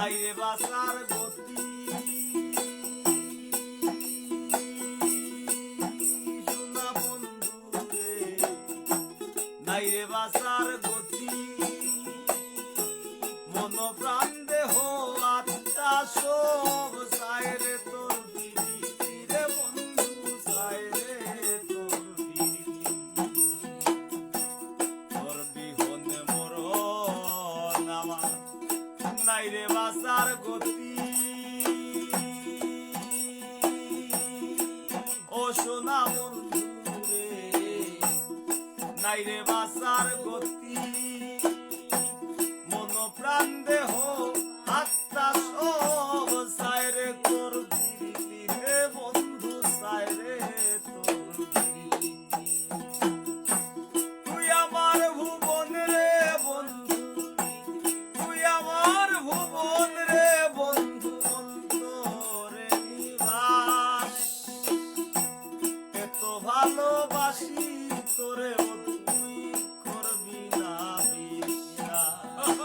নাই রে বাসার গতি সোনা বন্ধু রে নাই রে বাসার গতি মন প্রাণ দেহ আত্মা সব চায় রে তোর প্রীতি রে বন্ধু চায় রে তোর প্রীতি তোর বিহনে মরণ আমার নাই রে বাসার গতি ও সোনা বন্ধু রে নাই রে বাসার গতি মন প্রাণ দেহ আত্মা সব চায় রে তোর প্রীতি রে বন্ধু চায় রে তোর প্রীতি তুই আমার ভুবন রে বন্ধু তুই আমার ভুবন রে বন্ধু অন্তরে নিবাস এত ভালোবাসি তোরে তুই করবি না বিশ্বাস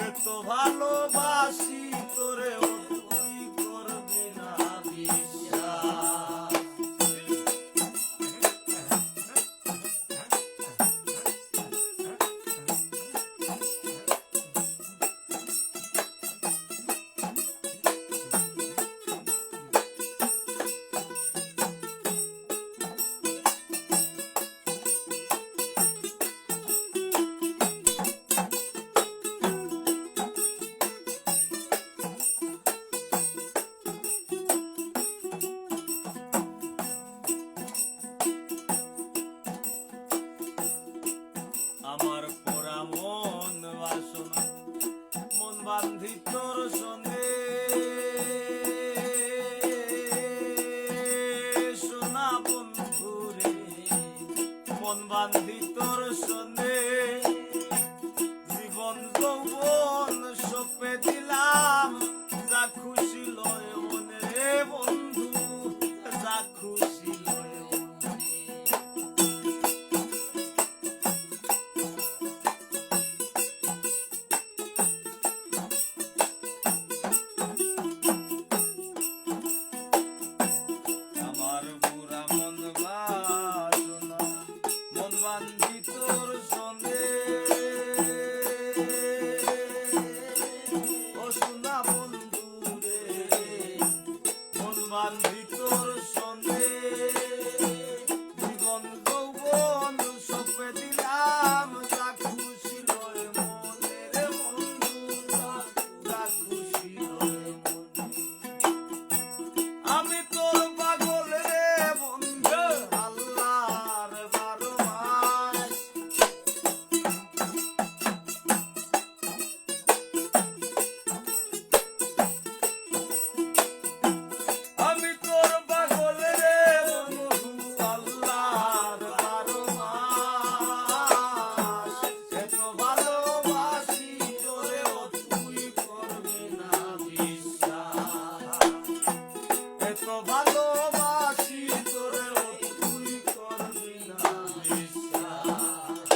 এত ভালোবাসি তোরে তুই করবি না বিশ্বাস আমার পোড়া মন বাসনা মন বান্ধি তোর সঙ্গে সোনা বন্ধু রে মন বান্ধি তোর সঙ্গে জীবন যৌবন সপে দিলাম যা খুশি লয় মনে রে বন্ধু যা খুশি লয় আমার বুড়া মন বাসনা মন বান্ধি তোর সঙ্গে ও সোনা বন্ধু রে মন বান্ধি তোর সঙ্গে জীবন যৌবন সপে দিলাম যা খুশি লয় মনে রে বন্ধু যা খুশি লয় মনে আমি তোর পাগল রে বন্ধু আল্লাহর বারো মাস আমি তোর পাগল রে বন্ধু আল্লাহর বারো মাস এত ভালোবাসি তোরে তুই করবি না বিশ্বাস এত ভালোবাসি তোরে তুই করবি না বিশ্বাস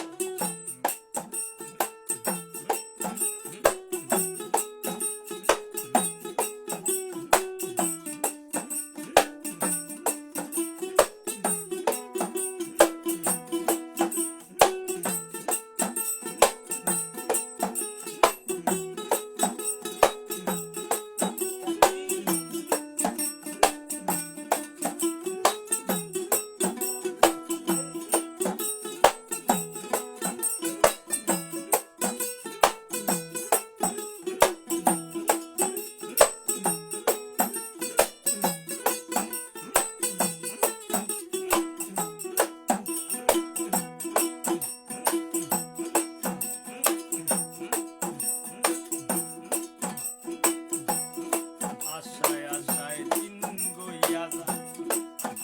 আশায় আশায় দিন গইয়া যায়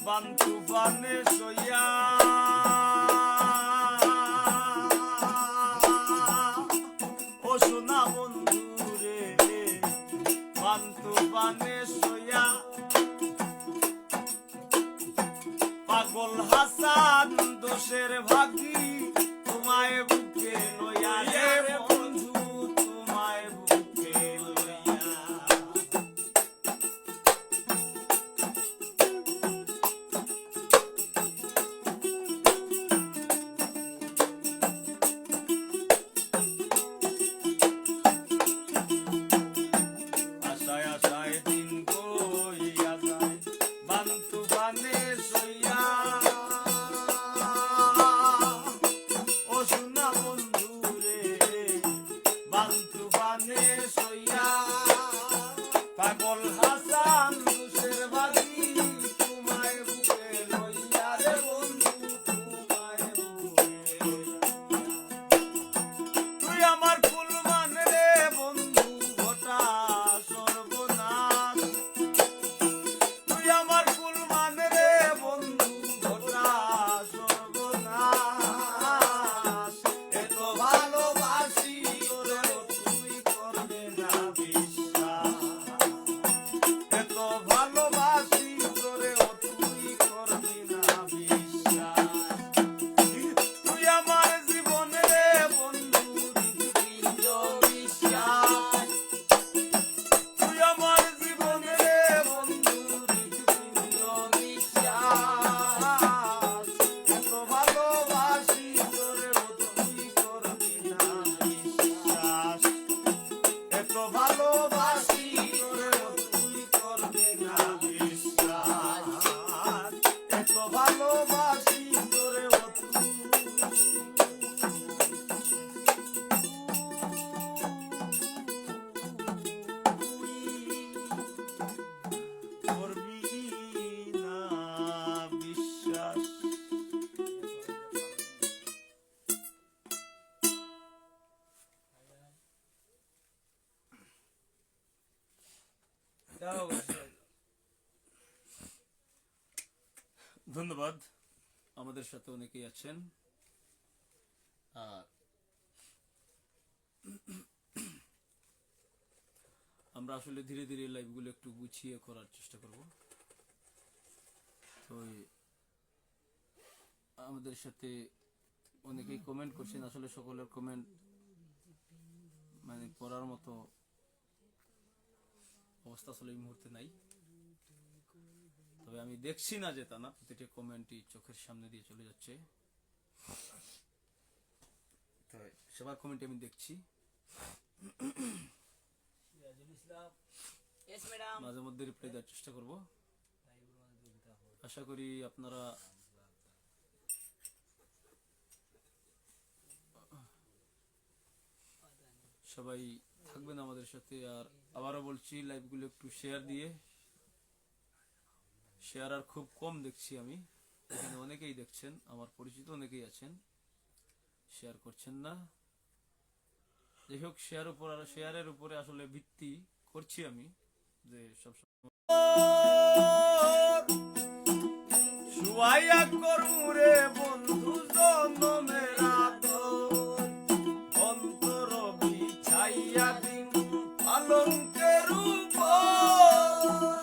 বান্তু বানে সইয়া ও সোনা বন্ধু রে বান্তু বানে সইয়া পাগল হাসান দোষের ভাগী তোমায় বুকে লইয়া রে বন্ধু তোমায় বুকে লইয়া পানে সইয়া ও সোনা বন্ধু রে বান্ধু পানে সইয়া পাগল হাসান দুশের বাড়ি তোমায় বুকে লইয়া রে বন্ধু তোমায় বুকে তুই আমার কুলমান রে বন্ধু ঘটা সর্বনাশ তুই আমার কুলমান রে বন্ধু ঘটা সর্বনাশ এত ভালোবাসি তোরে তুই করবে না বিশ্বাস এত ভালোবাসি তোরে তুই করবি না বিশ্বাস তুই আমার জীবন রে বন্ধু হৃদপিণ্ড বিশ্বাস তুই আমার জীবন রে বন্ধু হৃদপিণ্ড বিশ্বাস এত ভালোবাসি তোরে তুই করবি না বিশ্বাস এত ভালোবাসি তোরে তুই করবি না বিশ্বাস এত ভালোবাসি তোরে করবি না বিশ্বাস ধন্যবাদ। আমাদের সাথে অনেকেই আছেন আর আমরা আসলে ধীরে ধীরে লাইভগুলো একটু গুছিয়ে করার চেষ্টা করব। তো আমাদের সাথে অনেকেই কমেন্ট করছেন, আসলে সকলের কমেন্ট মানে পড়ার মতো অবস্থা আসলে এই মুহূর্তে নাই। তবে আমি দেখছি না যে তা না, প্রতিটি কমেন্টই চোখের সামনে দিয়ে চলে যাচ্ছে। সবার কমেন্ট আমি দেখছি, মাঝে মধ্যে রিপ্লাই দেওয়ার চেষ্টা করব। আশা করি আপনারা সবাই থাকবেন আমাদের সাথে। আর আবারও বলছি, লাইভগুলো একটু শেয়ার দিয়ে, শেয়ার আর খুব কম দেখছি আমি। এখানে অনেকেই দেখছেন, আমার পরিচিত অনেকেই আছেন, শেয়ার করছেন না। যাই হোক, শেয়ারের উপরে আসলে ভিত্তি করছি আমি, যে সবসময় সুয়াইয়া করমুরে বন্ধু জনমেরা তোর অন্তর বিছাইয়া দিন আলঙ্কের উপর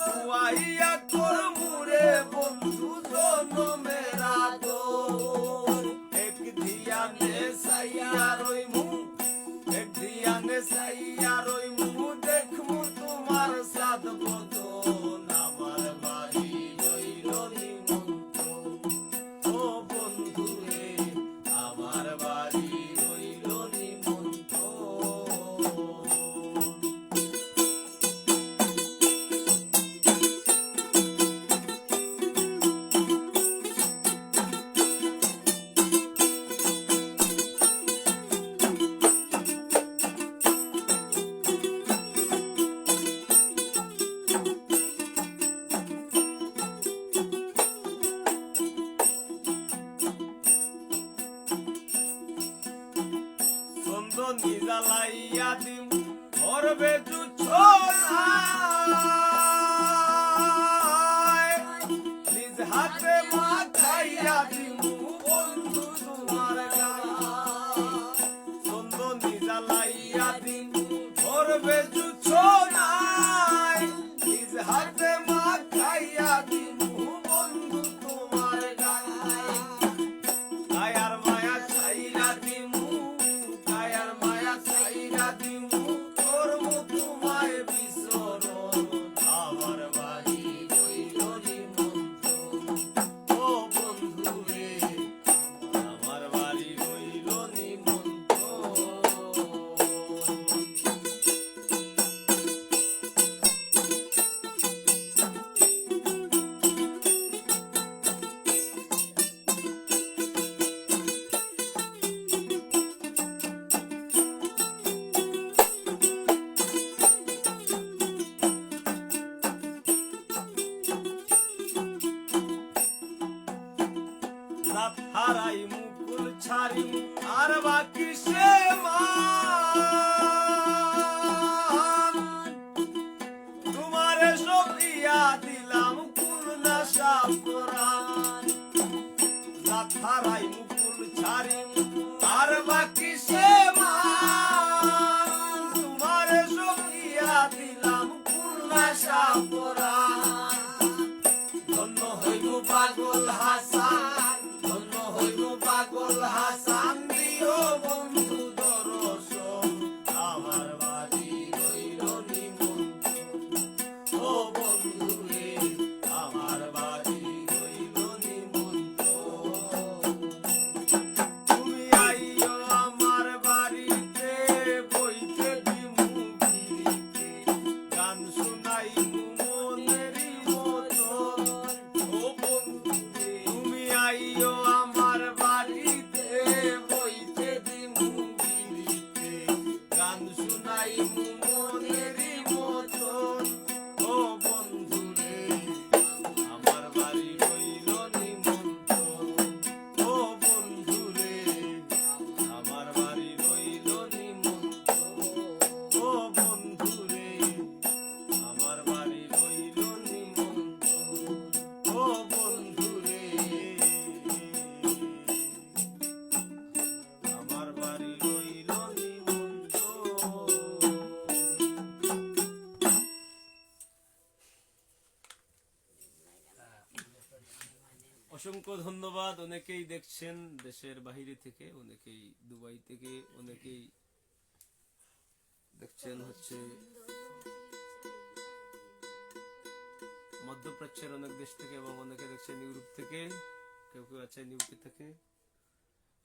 সুয়াইয়া করমুরে বন্ধু জনমেরা তোর এক ধিয়ানে সাইয়া রইমু এক ধিয়ানে সাইয়া রইমু দেখমু তোমার সাদ বদন আমার বাড়ি রইল নিমন্ত ও বন্ধু রে আমার বাড়ি রইল নিমন্ত চন্দনী জ্বালাইয়া দিম মরবে জুছনায় নিজ হাতে মাখাইয়া দিম বন্ধু তোমার গায়ে চন্দনী জ্বালাইয়া দিম মরবে জুছনায় নিজ হাতে মাখাইয়া দিম বন্ধু তোমার গায়ে কায়ার মায়া ছাইরা দিমু কায়ার মায়া ছাইরা দিমু করমু তোমায় বিসরণ আমার বাড়ি রইল নিমন্ত ও বন্ধু রে রাত হারাই মুকুল ছাড়ি আর বাকি সে মান তোমারে সপিয়া দিলাম কুল নাশা কোরআন রাত হারাই মুকুল ছাড়ি আর বাকি সে মান তোমারে সপিয়া দিলাম কুল নাশা কোরআন ধন্য হইব পাগল হাসান ধন্য হইব পাগল হাসান দিও বন্ধু দর্শন আমার বাড়ি রইল নিমন্ত্রণ ও বন্ধু রে আমার বাড়ি রইল নিমন্ত্রণ তুমি আইও আমার বাড়িতে বইতে দিমু গিরিতে গান শুনাইমু মনেরই মতন ও বন্ধু রে তুমি আইও আমার বাড়িতে বইতে দিমু গিরিতে গান শুনাইমু মনেরই মতন ও বন্ধু রে আমার বাড়ি রইল নিমন্ত্রণ ও বন্ধু রে আমার বাড়ি রইল নিমন্ত্রণ ও বন্ধু রে আমার বাড়ি রইল নিমন্ত্রণ ও বন্ধু রে আমার বাড়ি রইল নিমন্ত্রণ। অসংখ্য ধন্যবাদ। অনেকেই দেখছেন দেশের বাহিরে থেকে, অনেকেই দুবাই থেকে, অনেকেই দেখছেন হচ্ছে মধ্যপ্রাচ্যের অনেক দেশ থেকে এবং অনেকে দেখছেন ইউরোপ থেকে, কেউ কেউ আছেন ইউকে থেকে।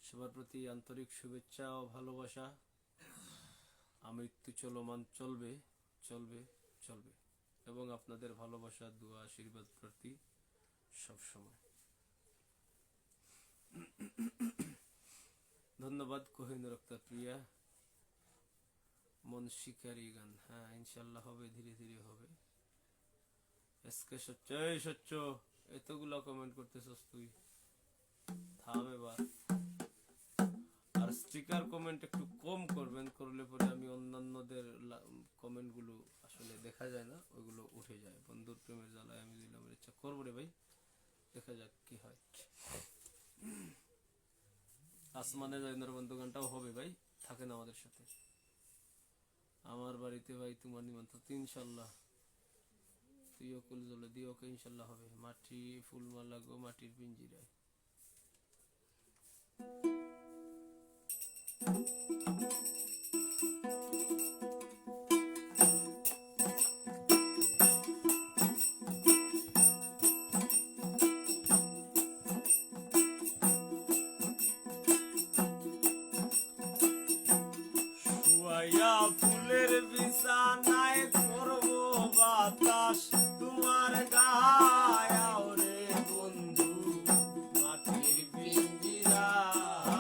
সবার প্রতি আন্তরিক শুভেচ্ছা ও ভালোবাসা। আমৃত্যু চলমান, চলবে চলবে চলবে, এবং আপনাদের ভালোবাসা, দোয়া, আশীর্বাদ প্রার্থী সবসময়। ধন্যবাদ কোহিনুর আক্তার প্রিয়া। মন শিকারী গান, হ্যাঁ ইনশাল্লাহ হবে, ধীরে ধীরে হবে। এসকে সচ্চ, এই সচ্চ এতগুলা কমেন্ট করতেছস তুই, থাম এবার। আর স্টিকার কমেন্ট একটু কম করবেন, করলে পরে আমি অন্যান্যদের কমেন্ট গুলো আসলে দেখা যায় না, ওইগুলো উঠে যায়। বন্ধুর প্রেমের জ্বালায় আমি দিলাম, ইচ্ছা করবো রে ভাই, দেখা যাক কি হয়। আসমানে জয়নার বন্ধু গানটাও হবে ভাই, থাকেন আমাদের সাথে। আমার বাড়িতে ভাই তোমার নিমন্ত্রণ, ইনশাল্লাহ। তুইও কুল জলে দিও, ওকে ইনশাল্লাহ হবে। মাটি ফুলমালা গো মাটির পিঞ্জিরায়। শুয়াইয়া ফুলের বিছানায় করবো বাতাস তোমার গায়ে রে বন্ধু মাটির পিঞ্জিরায়।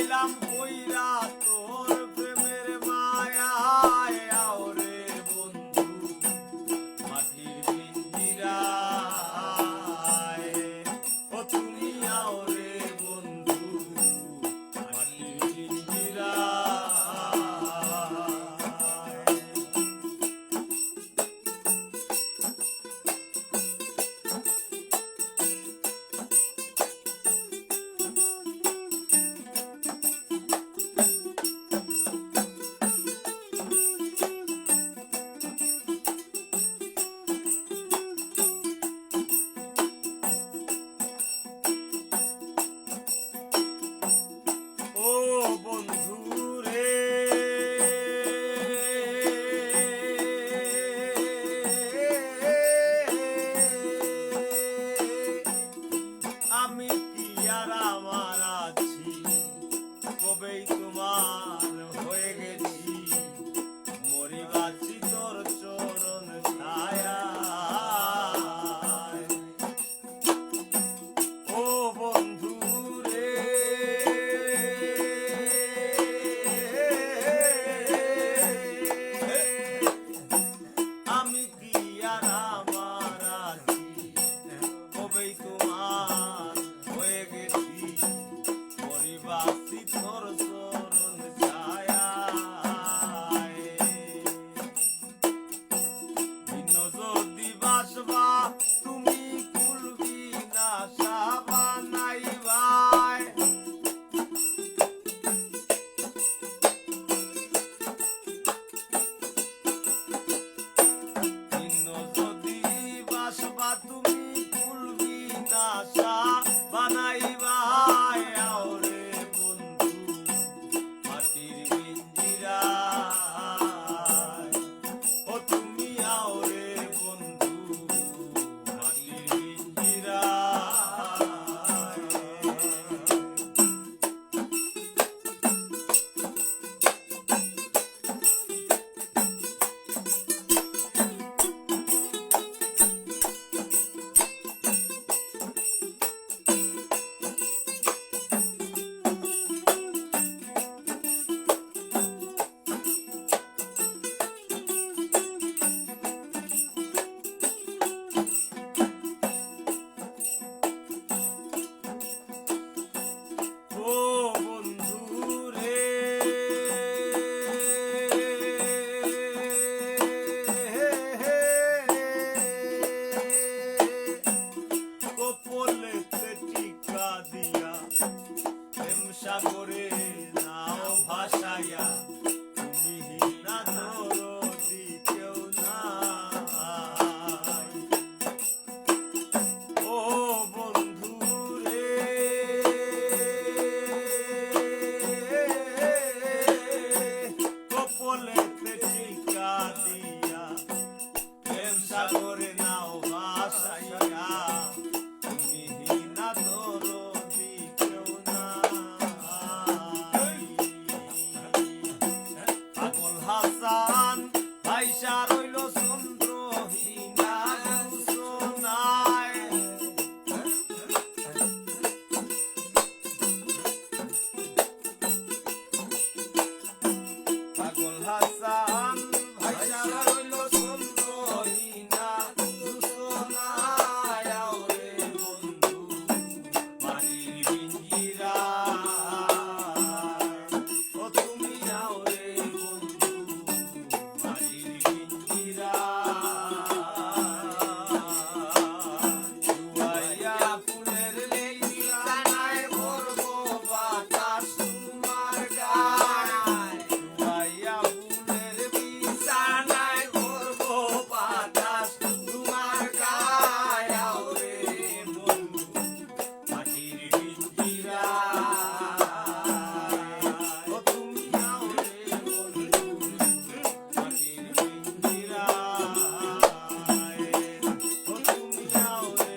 গেলাম কইরা তোর প্রেমের মায়ায় আওরে বন্ধু মাটির পিঞ্জিরায় ও তুমি আওরে বন্ধু মাটির ও বন্ধু রে আমি কি আর আমার আছি কবেই তোমার হয়ে গেছি মরিবাছি তোর চরণ ছায়া ও বন্ধু রে আমি কি আর আমার আছি কবেই তোমার হয়ে গেছি মরিবাছি তোর চরণ ছায়া ভিন্ন যদি বাসবা তুমি কুলবি না সাবানাইবাই ভিন্ন যদি বাসবা তুমি কুলবি না সাবানাইবাই আওরে বন্ধু মাটির পিঞ্জিরায় ও তুমি আওরে বন্ধু মাটির পিঞ্জিরায় ও বন্ধু রে কপলেতে টিকা দিয়া প্রেম সাগরে নাও ভাসাইয়া তুমি না দরদি কেউ নাই ও বন্ধু রে কপলেতে টিকা দিয়া প্রেম সাগরে নাও ভাসাইয়া তুমি না দরদি কেউ নাই পাগল হাসান ভাইসা রইল চন্দ্রহীনা ঘোষণায় পাগল হাসান ভাইসা রইল চন্দ্রহীনা ঘোষণায় আওরে বন্ধু মাটির পিঞ্জিরায় ও তুমি আওরে বন্ধু মাটির পিঞ্জিরায় জুয়াইয়া ফুলের লেলিসানায় ভরবো বাতাস তোমার গায় জুয়াইয়া ফুলের বিছানায় ভরবো বাতাস তোমার গায় আওরে বন্ধু মাটির পিঞ্জিরায় ও তুমি আওরে বন্ধু মাটির পিঞ্জিরায় ও তুমি আওরে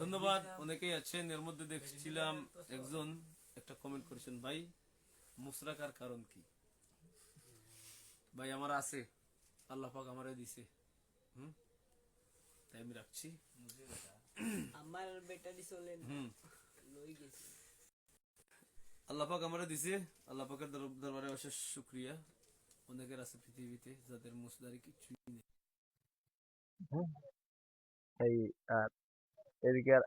ধন্যবাদ। অনেকেই আছেন, এর মধ্যে দেখছিলাম একজন একটা কমেন্ট করেছেন, ভাই মুসরাকার কারণ কি? ভাই আমার আছে, আল্লাহ পাক আমারে দিছে। তাই আমি রাখছি। আমার ব্যাটারি চলে না, হুম লই গেছে। আল্লাহ পাক আমারে দিছে। আল্লাহ পাকের দরবারে অশেষ শুকরিয়া। অনেকের আছে পৃথিবীতে যাদের মুসদারি কিছুই নেই। এই আর এদিকে আর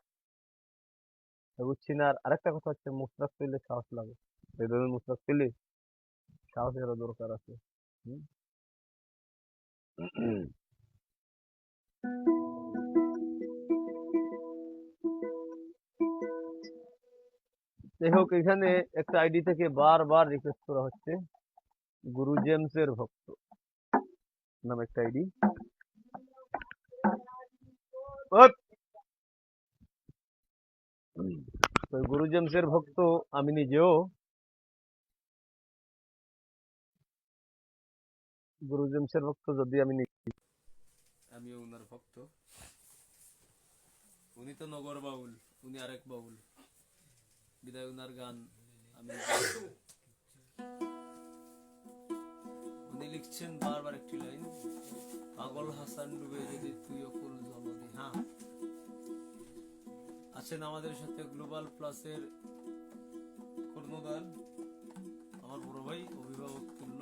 বুঝছি না। আর আরেকটা কথা হচ্ছে, মুশতাক পেলে সাহস লাগে। এইভাবে মুশতাক পেলে সাহসেরও দরকার আছে। হুম? যাই হোক, এখানে একটা আইডি থেকে বারবার রিকোয়েস্ট করা হচ্ছে, গুরু জেমসের ভক্ত নামে একটা আইডি। তো গুরু জেমসের ভক্ত আমি নিজেও। গুরু জেমসের ভক্ত যদি আমি আমিও উনার ভক্ত। উনি তো নগর বাউল, উনি আরেক বাউল, বিদায় উনার গান আমি। উনি লিখছেন বারবার একটি লাইন, পাগল হাসান ডুবে যদি তুই অকুল জলদি। হ্যাঁ, আছেন আমাদের সাথে গ্লোবাল প্লাসের কর্ণধার, আমার বড় ভাই, অভিভাবক তুল্য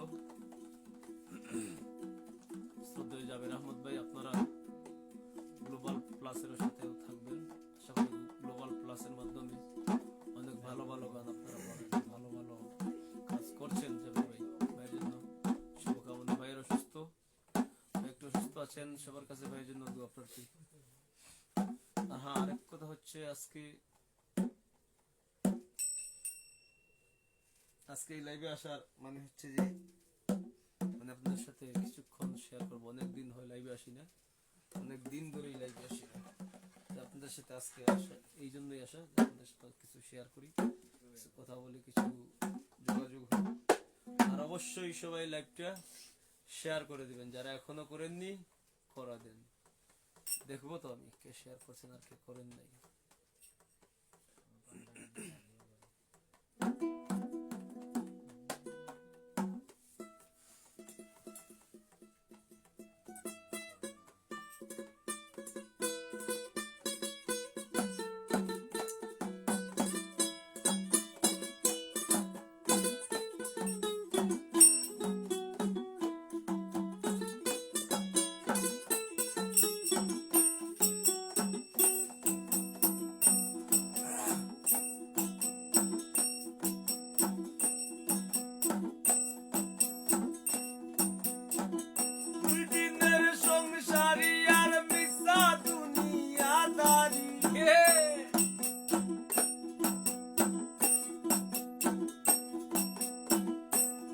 শ্রদ্ধেয় জাবের আহমদ ভাই। আপনারা গ্লোবাল প্লাসের সাথেও থাকবেন। আশা করি গ্লোবাল প্লাসের মাধ্যমে অনেক ভালো ভালো গান আপনারা পাবেন, ভালো ভালো কাজ করছেন জাবের ভাই। ভাইয়ের জন্য শুভকামনা। ভাইয়ের অসুস্থ, ভাই একটু অসুস্থ আছেন, সবার কাছে ভাইয়ের জন্য দোয়া প্রার্থী। আর হ্যাঁ, আরেক কথা হচ্ছে, আজকে এই লাইভে আসার মানে হচ্ছে যে, মানে আপনাদের সাথে কিছুক্ষণ শেয়ার করবো। অনেক দিন হয় লাইভে আসি না, অনেক দিন ধরেই লাইভে আসি না। তো আপনাদের সাথে আজকে আসা, এই জন্যই আসা যে আপনাদের সাথে কিছু শেয়ার করি, কিছু কথা বলি, কিছু যোগাযোগ হয়। আর অবশ্যই সবাই লাইভটা শেয়ার করে দিবেন, যারা এখনো করেননি করা দেন। দেখবো তো আমি কে শেয়ার করছেন আর কে করেন নাই। দুই দিনের সংসারী আর মিশা দুনিয়াদারি।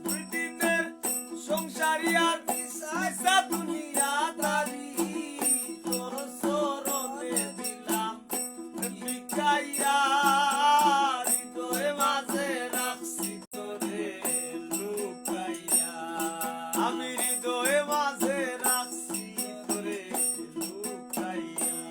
দুই দিনের সংসারী আর মিশা দুনিয়াদারি। তোর চরণে দিলাম ভিখাইয়া, হৃদয় মাঝে রাখছি তোরে লুকাইয়া। আমি হৃদয় মাঝে রাখছি তোরে লুকাইয়া।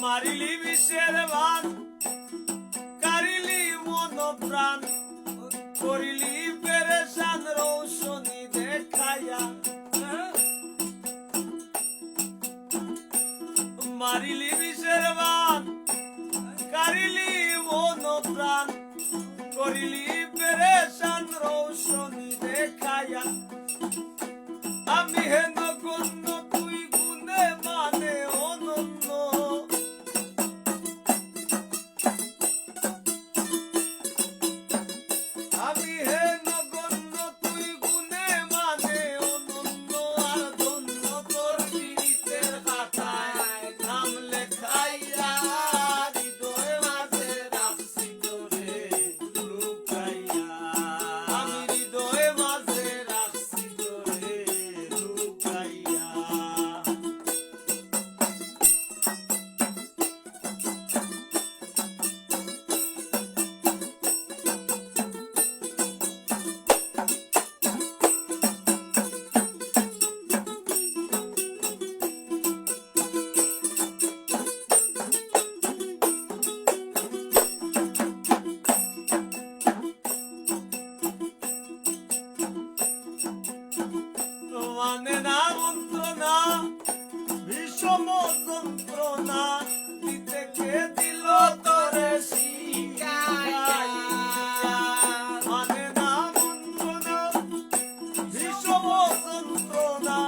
মারিলি বিষের ভান, কারিলি মন প্রাণ, করিলি পেরেশান রৌশনি দেখাইয়া। মারিলি বিষের ভান, কারিলি মন প্রাণ, করিলি পেরেশান রৌশনি দেখাইয়া। আমি হেন গণ্য, তুই গুণে মানে অনন্য। আমি হেন গণ্য, তুই গুণে মানে অনন্য। আর ধন্য তোর পীড়িতের খাতায় নাম লেখাইয়া, হৃদয় মাঝে রাখছি তোরে লুকাইয়া। আমি হৃদয় মাঝে রাখছি বিষম যন্ত্রণা দিতে কে দিল তোরে শিখাইয়া মানে না মন্ত্রণা বিষম যন্ত্রণা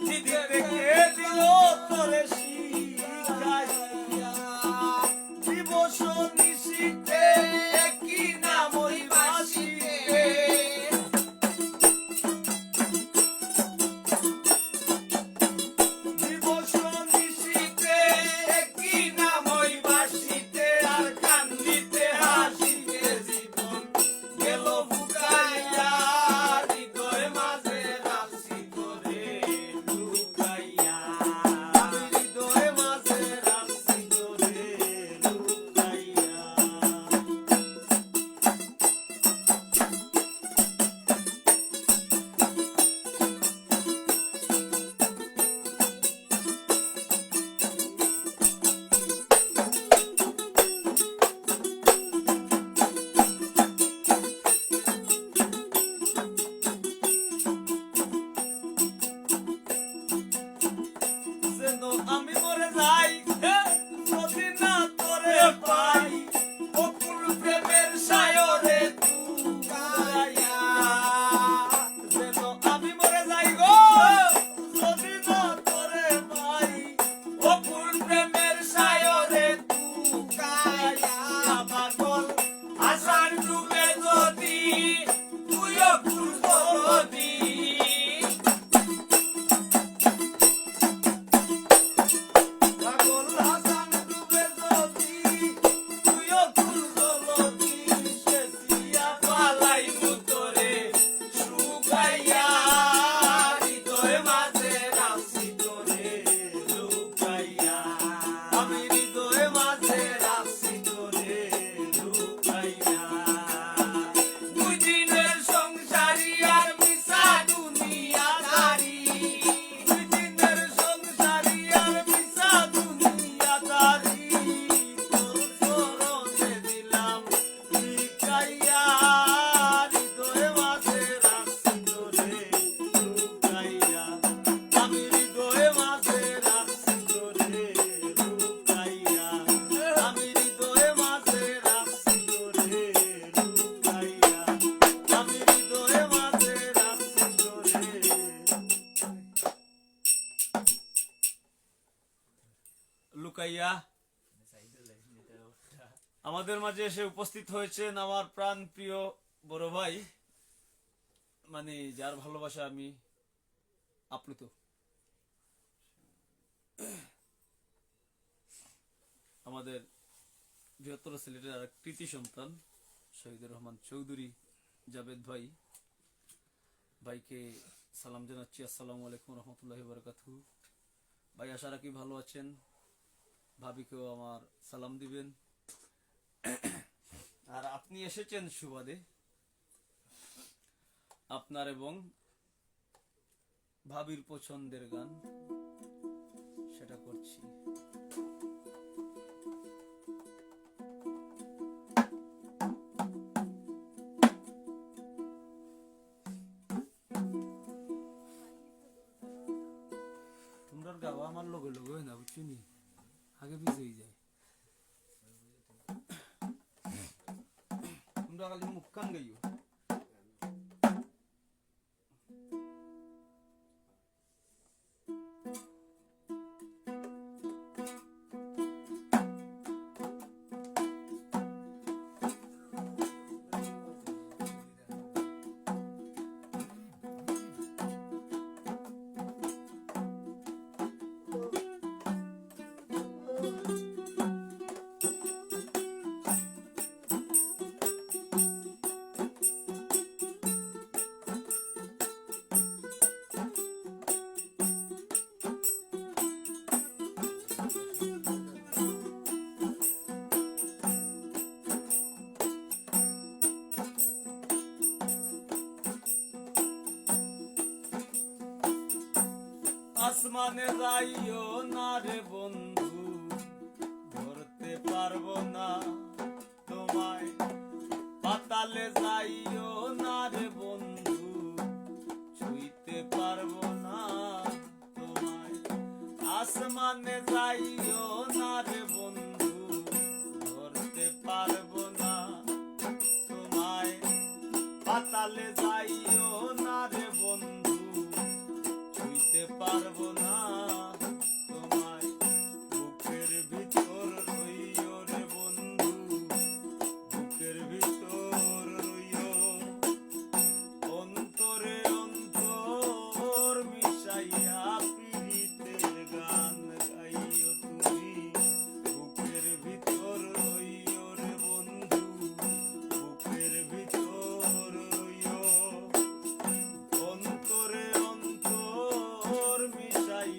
দিতে কে দিল তোরে শিখাইয়া দিবস নিশীথে একই নামই বাসিতে দিবস নিশীথে একই নামই বাসিতে আর কান্দিতে হাসিতে জীবন গেল বুকাইয়া হৃদয় মাঝে রাখছি তোরে লুকাইয়া আমি হৃদয় মাঝে রাখছি তোরে লুকাইয়া যেন আমি মরে যাই যদি না তোরে পাই অকুল প্রেমের সায়রে তুইয়া যেন আমি মরে যাই গো যদি না তোরে পাই অকুল প্রেমের সায়রে তুইয়া পাগল আশার ডুবে যদি তুই অকুল করদি পাগল হাসান ডুবে যদি তুইও ফুল গলতি শেষিয়া পালাই মুতরে শুকাইয়া হৃদয় মাঝে রাখছি তোরে লুকাইয়া আমি হৃদয় মাঝে রাখছি তোরে লুকাইয়া দুই দিনের সংসারী আর মিশা দুনিয়া দারি দুই দিনের সংসারী আর মিশা দুনিয়া দারি তোর চরণে দিলাম লিখাইয়া হৃদয় মাঝে রাখছি তোরে লুকাইয়া আমি হৃদয় মাঝে রাখছি তোরে লুকাইয়া আমি হৃদয় মাঝে রাখছি তোরে লুকাইয়া আমি হৃদয় মাঝে রাখছি তোরে লুকাইয়া। আমাদের মাঝে এসে উপস্থিত হয়েছেন আমার প্রাণ প্রিয় বড় ভাই, মানে যার ভালোবাসা আমি আপ্লুত। আমাদের বৃহত্তর সিলেটের আর কৃতি সন্তান শহীদুর রহমান চৌধুরী জাবেদ ভাই, ভাইকে সালাম জানাচ্ছি। আসসালামু আলাইকুম রহমতুল্লাহি বারাকাতুহু। ভাই আশা রাখি ভালো আছেন, ভাবিকেও আমার সালাম দিবেন। আর আপনি এসেছেন সুবাদে আপনার এবং ভাবির পছন্দের গান সেটা করছি। তোমরা গাওয়া আমার লগে লগে হয় না, বুঝছো নি, আগে পিছিয়ে যায়। তোমরা খালি মুখ কান গাইও। আসমানে যাইও না রে বন্ধু, ধরতে পারবো না তোমায়। পাতালে যাইও না রে বন্ধু, ছুঁইতে পারবো না তোমায়। আসমানে যাইও না রে বন্ধু, ধরতে পারবো না তোমায়। পাতালে যাইও না রে বন্ধু, ছুঁইতে পারবো না তোমায়। বুকের ভিতর রইও রে বন্ধু, বুকের ভিতর রইও। অন্তরে অন্তর মিশাইয়া পীড়িতের গান গাইও তুমি। বুকের ভিতর রইও রে বন্ধু, বুকের ভিতর রইও। অন্তরে অন্তর মিশাইয়া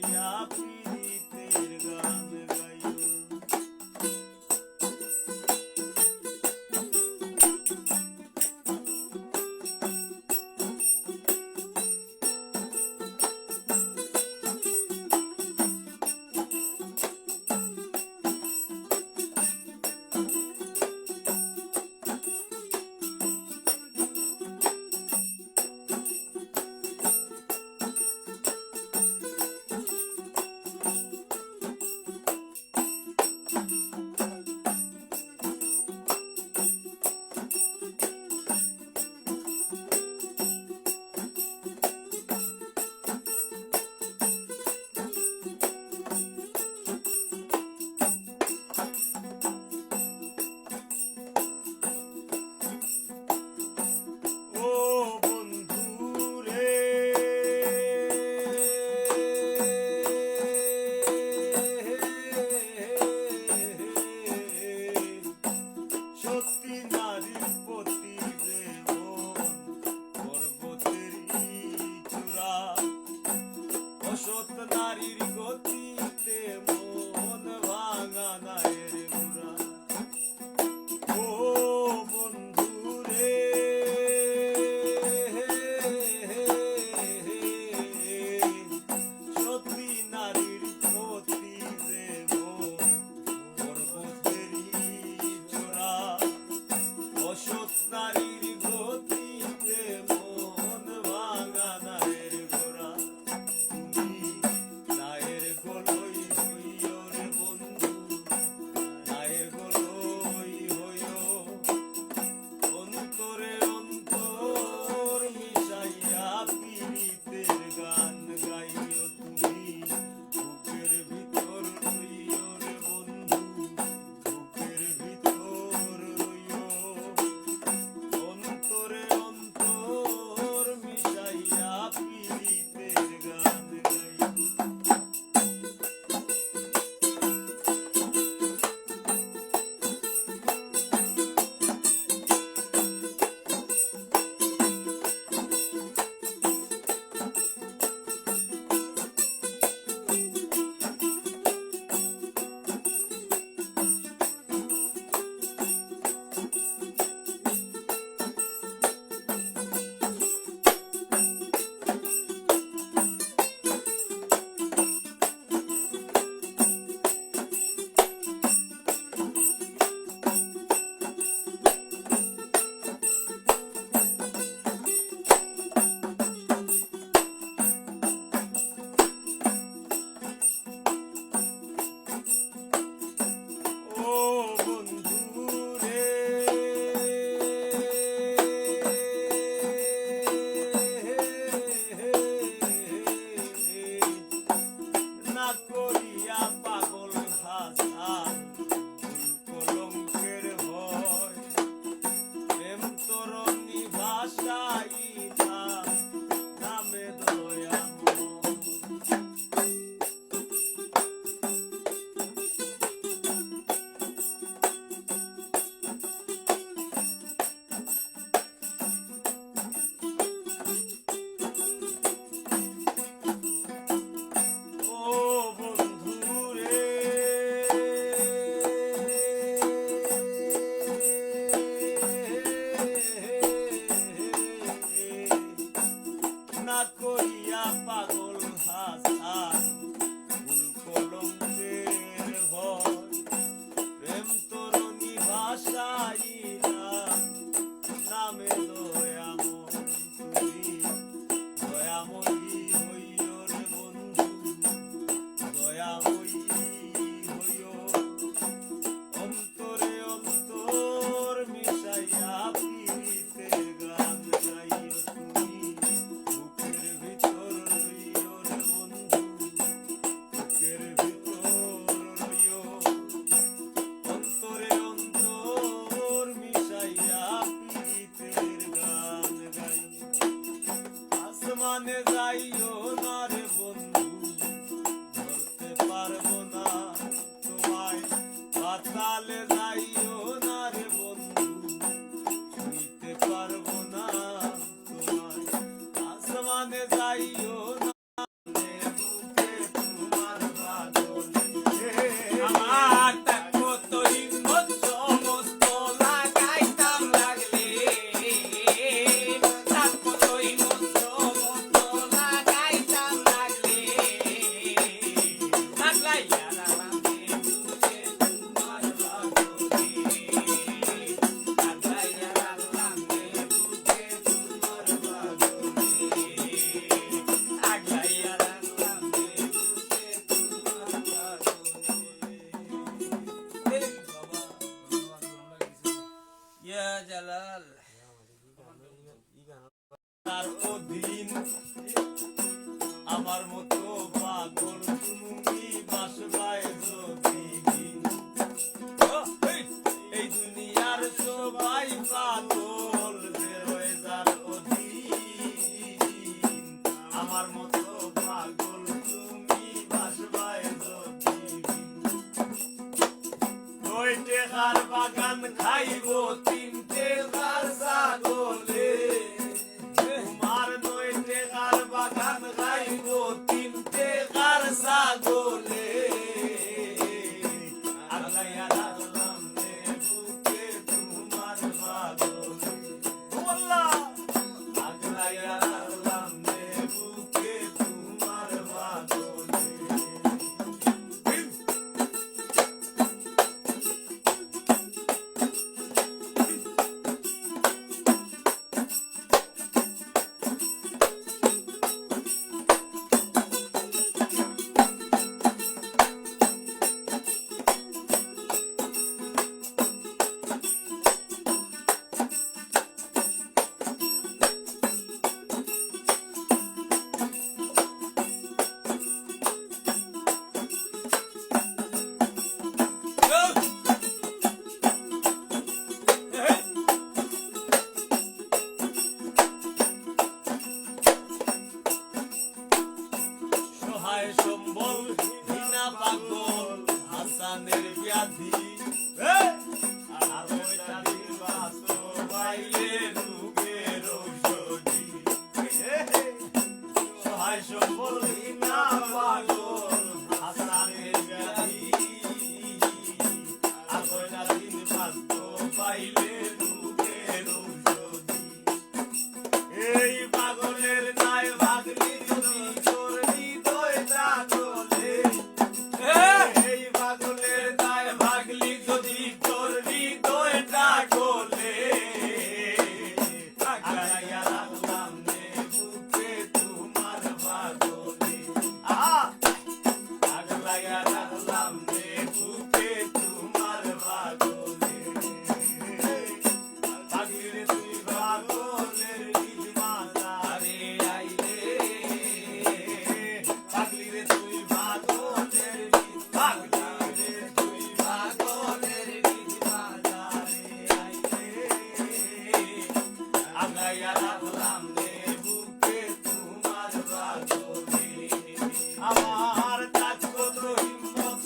তালে যাইও না রে বন্ধু, ছুঁইতে পারবো না তোমায়। আসমানে যাইও না রে বুকে তোমার বাদলে। আমার দেখো তো হিম্মত সমস্ত লাগাইতাম লাগলে, দেখো তো হিম্মত সমস্ত লাগাইতাম লাগলে, লাগাইয়া রাখলাম রে বুকে তোমার বাদলে, লাগাইয়া রাখলাম রে বুকে তোমার বাদলে, লাগাইয়া রাখলাম রে বুকে তোমার বাদলে। এই বাবা, ইয়া জালাল তার অধীন আমার মতো পাগল তুমি বাসবায় যদি ও, এই দুনিয়ার সবাই পাগল যে হয়ে যার অধীন আমার মতো পাগল তুমি বাসবায় যদি নয়টে হার বাগান খাইব তিনটে হার ছাগলে, তোমার নয়টে হার বাগান খাইব তিনটে হার ছাগলে, আগলাইয়া রাখলাম রে বুকে তোমার বাদলে, ও আল্লাহ, আগলাইয়া রাখলাম রে বুকে তোমার বাদলে। সহায় সম্বল বিনা পাগল হাসানের ব্যাধি, আর ওইটা দিন বাস্তবাইলে রোগের ঔষধি। সহায় সম্বল বিনা পাগল হাসানের ব্যাধি, আর ওইটা দিন বাস্তবাইলে রোগের ঔষধি। এই পাগলের নাই ভাগলি যদি তোর হৃদয় জাগলে, এই পাগলের নাই ভাগলি যদি তোর হৃদয় জাগলে, আগাইয়া রাখলাম রে বুকে তোমার বাদলে, আগাইয়া রাখলাম রে বুকে তোমার বাদলে। পাগলিরে তুই পাগলের নির্মাতা রে আইলে, পাগলিরে তুই পাগলের পাগলিরে তুই পাগলের নির্মাতা রে আইলে, আগাইয়া রাখলাম রে বুকে তোমার বাদলে। আমার তাকত হিম্মত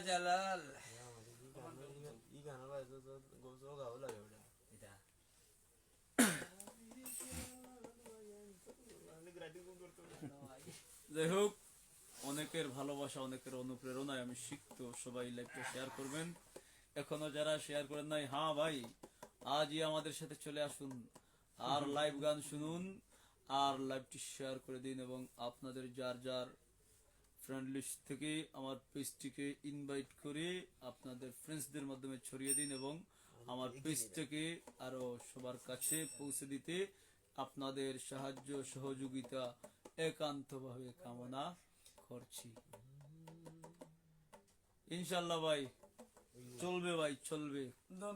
শাহজালাল এটা যাই হোক, অনেকের ভালোবাসা, অনেকের অনুপ্রেরণায় আমি শিখত। সবাই লাইভটা শেয়ার করবেন। এখনো যারা শেয়ার করেন নাই, হ্যাঁ ভাই, আজই আমাদের সাথে চলে আসুন আর লাইভ গান শুনুন আর লাইভটি শেয়ার করে দিন, এবং আপনাদের যার যার ফ্রেন্ড লিস্ট থেকে আমার পেজটিকে ইনভাইট করে আপনাদের ফ্রেন্ডসদের মাধ্যমে ছড়িয়ে দিন, এবং আমার পেজটাকে আরো সবার কাছে পৌঁছে দিতে আপনাদের সাহায্য সহযোগিতা একান্তভাবে কামনা করছি। ইনশাল্লাহ ভাই, চলবে ভাই, চলবে।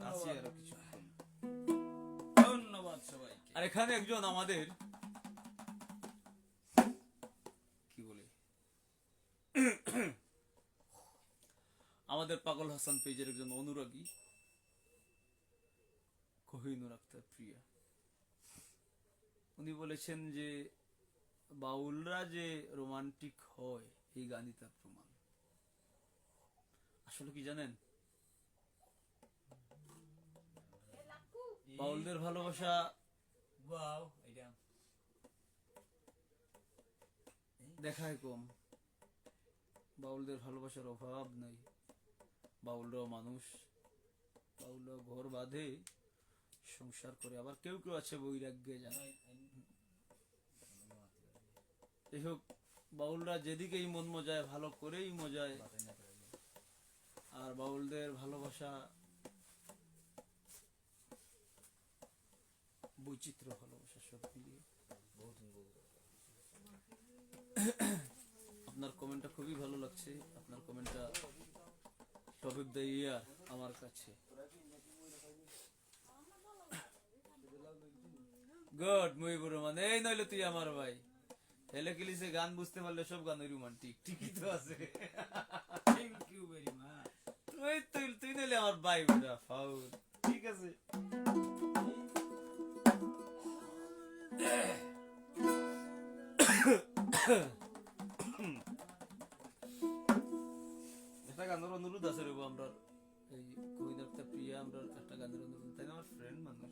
আছি আরো কিছুক্ষণ। ধন্যবাদ সবাইকে। আর এখানে একজন আমাদের কি বলে আমাদের পাগল হাসান পেজের একজন অনুরাগী কোহিনুর আক্তার প্রিয়া, উনি বলেছেন যে বাউলরা যে রোমান্টিক হয়, এই গানই তার প্রমাণ। আসলে কি জানেন, বাউলদের ভালোবাসা ওয়াও, এটা দেখায় কম, বাউলদের ভালোবাসার অভাব নাই। বাউলরাও মানুষ, বাউলরাও ঘর বাঁধে, সংসার করে, আবার কেউ কেউ আছে বৈরাগ্যে যায়। যাই হোক, বাউলরা যেদিকেই মন মজায়, ভালো করেই মজায়। আর বাউলদের ভালোবাসা বৈচিত্র্য ভালোবাসা, সব মিলিয়ে। আপনার কমেন্টটা খুবই ভালো লাগছে, আপনার কমেন্টটা টপ অফ দ্য ইয়ার আমার কাছে। গুড মুহিবুর রহমান, এই নইলে তুই আমার ভাই। হেলে কিলিসে গান বুঝতে পারলে সব গানই রোমান্টিক, ঠিকই তো আছে। Thank you very much. তুই নইলে আমার ভাই বেটা, ফাউল, ঠিক আছে। একটা গানের অনুরোধ আছে রে আমরা, এই কোহিনুর আক্তার প্রিয়া, আমরা একটা গানের অনুরোধ, তাই না? আমার ফ্রেন্ড মানুষ।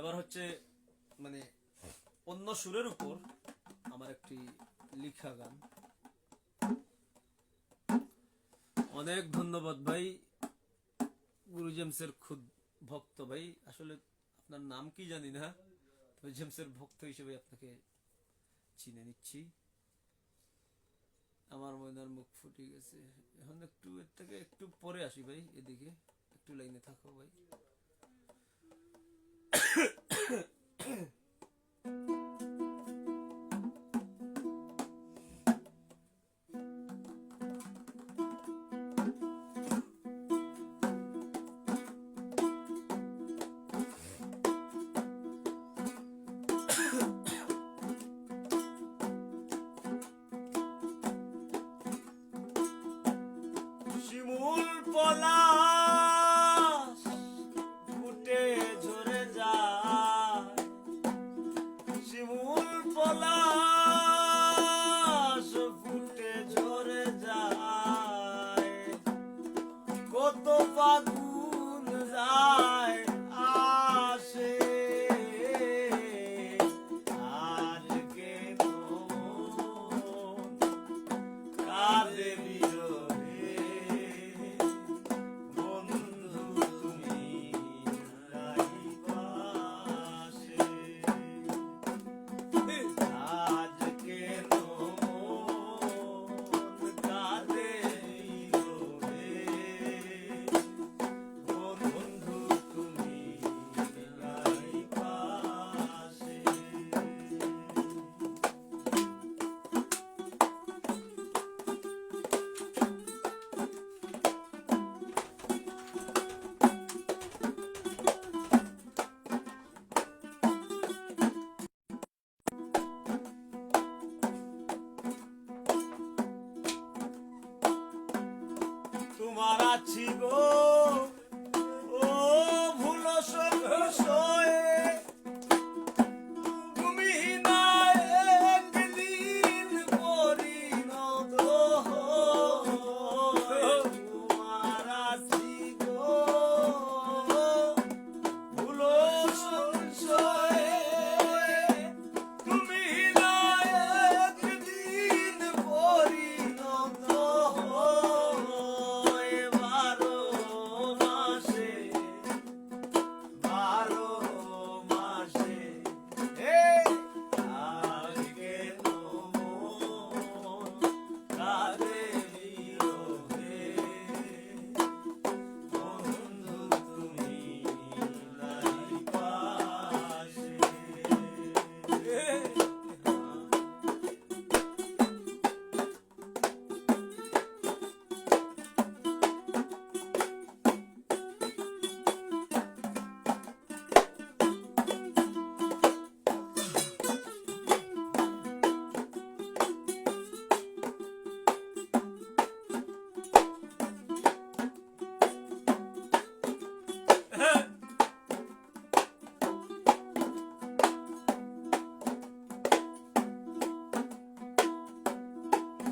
এবার হচ্ছে মানে অন্য সুরের উপর আমার একটি লিখা গান। অনেক ধন্যবাদ ভাই, গুরু জেমসের খুদ ভক্ত ভাই। আসলে আপনার নাম কি জানি না, তবে জেমসের ভক্ত হিসেবে আপনাকে চিনে নিচ্ছি। আমার ময়নার মুখ ফুটে গেছে। এখন একটু এর থেকে একটু পরে আসি ভাই, এদিকে একটু লাইনে থাকো ভাই। শিমুল পলাশ ফুটে ঝরে যায়, শিমুল পলাশ ফুটে ঝরে যায়, কত ফাগুন যায় আসে, আজকে মন কাঁদে বিরহে, তোমার আছি গো ও ভুল সংশয়ে তুমি না একদিন পরিণত হয়ে তোমার আছি গো ভুল সংশয়ে তুমি না একদিন পরিণত হয়ে 12 মাসে আজকে তোমার কাঁদে বিরহে বন্ধু তুমি নাই পাশে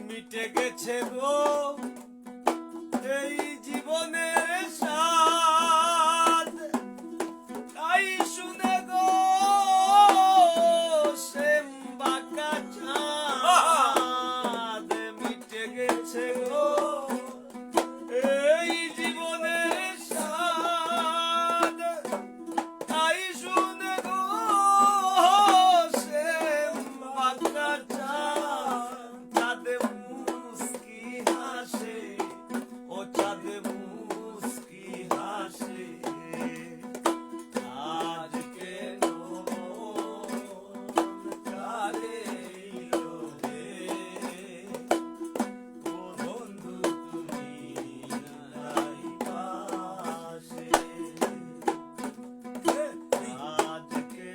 মিটে গেছে গো এই জীবনের স্বাদ তাই শুনে গো সেম বাঁকা চাঁদ মিটে গেছে গো এই জীবনের স্বাদ তাই শুনে গো সেম বাঁকা চাঁদ চাঁদে মুস্কি হাসে ও চাঁদে মুস্কি হাসে আজকে কারে রে ও বন্ধু তুমি নাই পাশে আজকে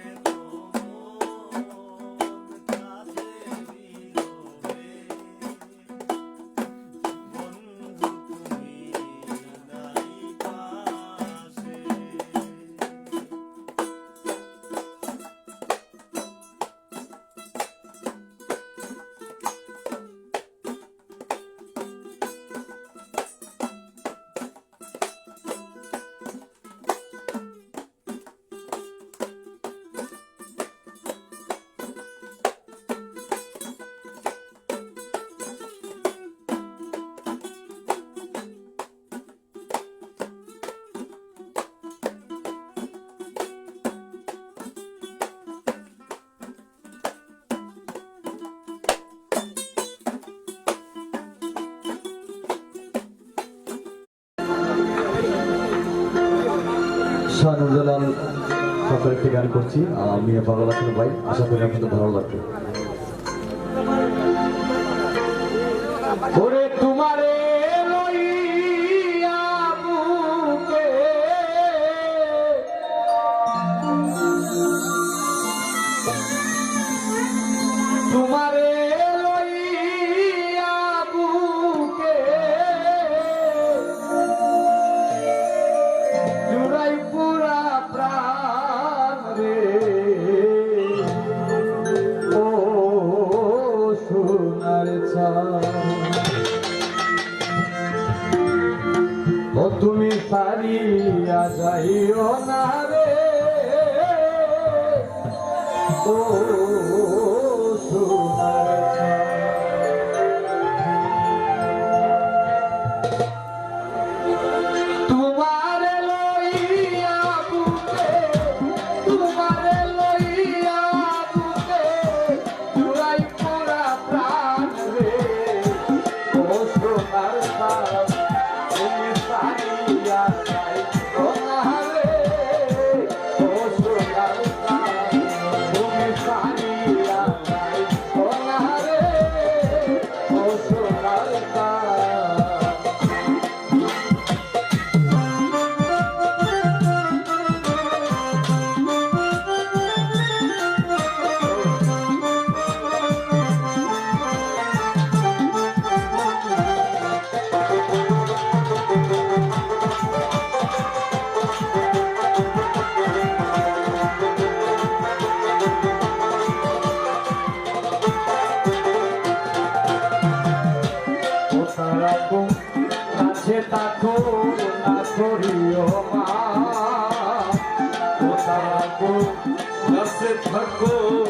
কারে বন্ধু তুমি নাই পাশে শাহনুরজালাল সরকার একটি গান করছি আমি পাগল আছেন ভাই আশা করি আপনাদের ভালো লাগবে ওরে তোমারে লইয়া বুকে তোমারে লইয়া বুকে জুড়াই পুরা প্রাণ রে ও সোনার ও তুমি সারিয়া যাইও না রে ও সোনার তোমারে লইয়া বুকে তোমারে লইয়া বুকে জুড়াই পুরা প্রাণ রে ও সোনার তুমি সারিয়া যাইও না রে ও সোনার তুমি সারিয়া যাইও না রে ও সোনার কাছে থাকো না করিও মা কোথাও কাছে থাকো